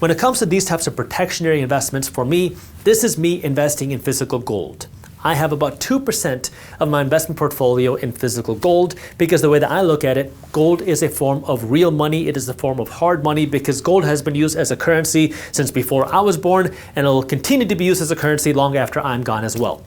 When it comes to these types of protectionary investments, for me, this is me investing in physical gold. I have about 2% of my investment portfolio in physical gold because the way that I look at it, gold is a form of real money. It is a form of hard money because gold has been used as a currency since before I was born, and it will continue to be used as a currency long after I'm gone as well.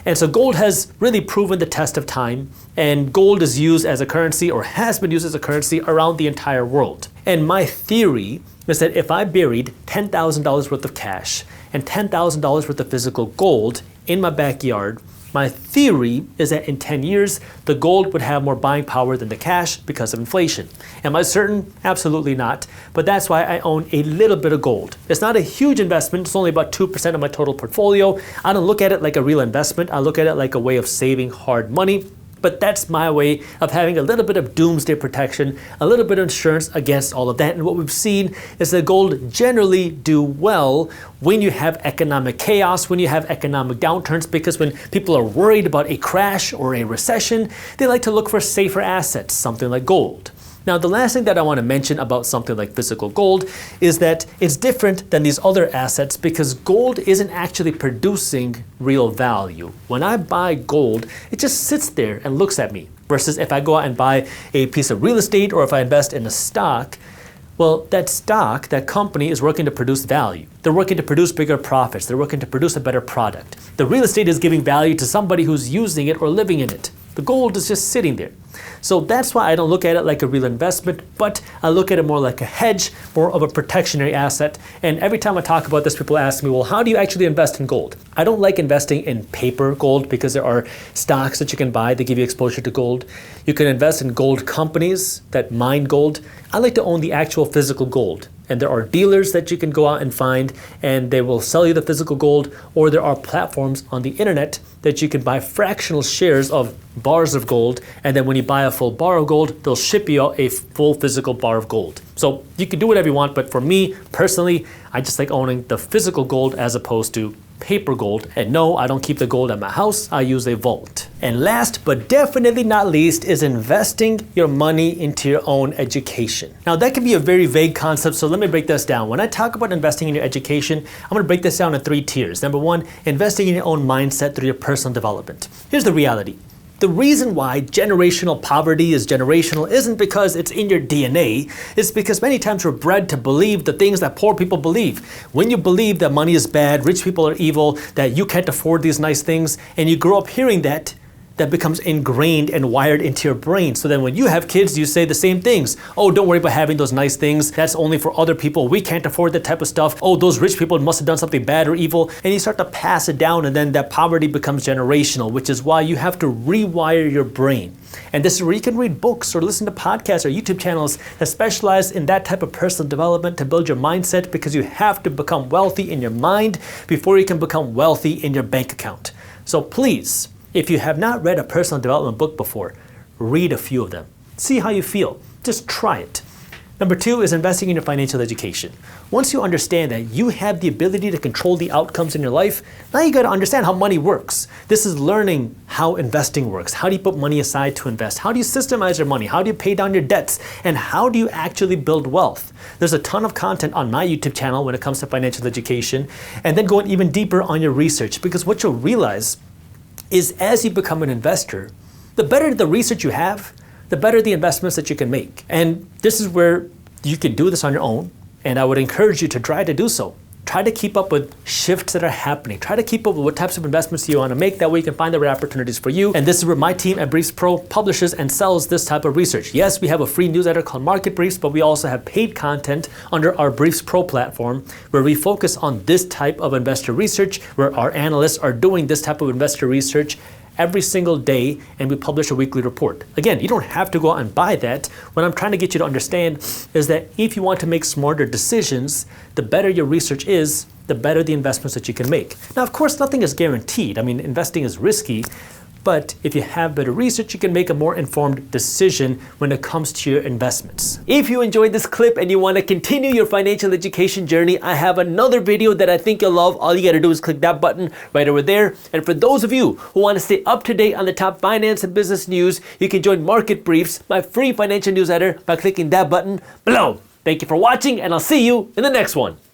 And so gold has really proven the test of time, and gold is used as a currency or has been used as a currency around the entire world. And my theory is that if I buried $10,000 worth of cash and $10,000 worth of physical gold in my backyard, my theory is that in 10 years, the gold would have more buying power than the cash because of inflation. Am I certain? Absolutely not. But that's why I own a little bit of gold. It's not a huge investment. It's only about 2% of my total portfolio. I don't look at it like a real investment. I look at it like a way of saving hard money. But that's my way of having a little bit of doomsday protection, a little bit of insurance against all of that. And what we've seen is that gold generally do well when you have economic chaos, when you have economic downturns, because when people are worried about a crash or a recession, they like to look for safer assets, something like gold. Now, the last thing that I want to mention about something like physical gold is that it's different than these other assets because gold isn't actually producing real value. When I buy gold, it just sits there and looks at me. Versus if I go out and buy a piece of real estate or if I invest in a stock, well, that stock, that company is working to produce value. They're working to produce bigger profits. They're working to produce a better product. The real estate is giving value to somebody who's using it or living in it. The gold is just sitting there. So that's why I don't look at it like a real investment, but I look at it more like a hedge, more of a protectionary asset. And every time I talk about this, people ask me, well, how do you actually invest in gold? I don't like investing in paper gold because there are stocks that you can buy that give you exposure to gold. You can invest in gold companies that mine gold. I like to own the actual physical gold. And there are dealers that you can go out and find, and they will sell you the physical gold, or there are platforms on the internet that you can buy fractional shares of bars of gold, and then when you buy a full bar of gold, they'll ship you out a full physical bar of gold. So you can do whatever you want, but for me, personally, I just like owning the physical gold as opposed to paper gold. And no, I don't keep the gold at my house, I use a vault. And last but definitely not least is investing your money into your own education. Now that can be a very vague concept, so let me break this down. When I talk about investing in your education, I'm gonna break this down in 3 tiers. Number 1, investing in your own mindset through your personal development. Here's the reality. The reason why generational poverty is generational isn't because it's in your DNA. It's because many times we're bred to believe the things that poor people believe. When you believe that money is bad, rich people are evil, that you can't afford these nice things, and you grow up hearing that, that becomes ingrained and wired into your brain. So then when you have kids, you say the same things. Oh, don't worry about having those nice things. That's only for other people. We can't afford that type of stuff. Oh, those rich people must have done something bad or evil. And you start to pass it down, and then that poverty becomes generational, which is why you have to rewire your brain. And this is where you can read books or listen to podcasts or YouTube channels that specialize in that type of personal development to build your mindset, because you have to become wealthy in your mind before you can become wealthy in your bank account. So please, if you have not read a personal development book before, read a few of them. See how you feel. Just try it. Number 2 is investing in your financial education. Once you understand that you have the ability to control the outcomes in your life, now you got to understand how money works. This is learning how investing works. How do you put money aside to invest? How do you systemize your money? How do you pay down your debts? And how do you actually build wealth? There's a ton of content on my YouTube channel when it comes to financial education, and then going even deeper on your research, because what you'll realize is as you become an investor, the better the research you have, the better the investments that you can make. And this is where you can do this on your own, and I would encourage you to try to do so. Try to keep up with shifts that are happening. Try to keep up with what types of investments you want to make. That way you can find the right opportunities for you. And this is where my team at Briefs Pro publishes and sells this type of research. Yes, we have a free newsletter called Market Briefs, but we also have paid content under our Briefs Pro platform where we focus on this type of investor research, where our analysts are doing this type of investor research every single day, and we publish a weekly report. Again, you don't have to go out and buy that. What I'm trying to get you to understand is that if you want to make smarter decisions, the better your research is, the better the investments that you can make. Now, of course, nothing is guaranteed. I mean, investing is risky, but if you have better research, you can make a more informed decision when it comes to your investments. If you enjoyed this clip and you want to continue your financial education journey, I have another video that I think you'll love. All you got to do is click that button right over there. And for those of you who want to stay up to date on the top finance and business news, you can join Market Briefs, my free financial newsletter, by clicking that button below. Thank you for watching, and I'll see you in the next one.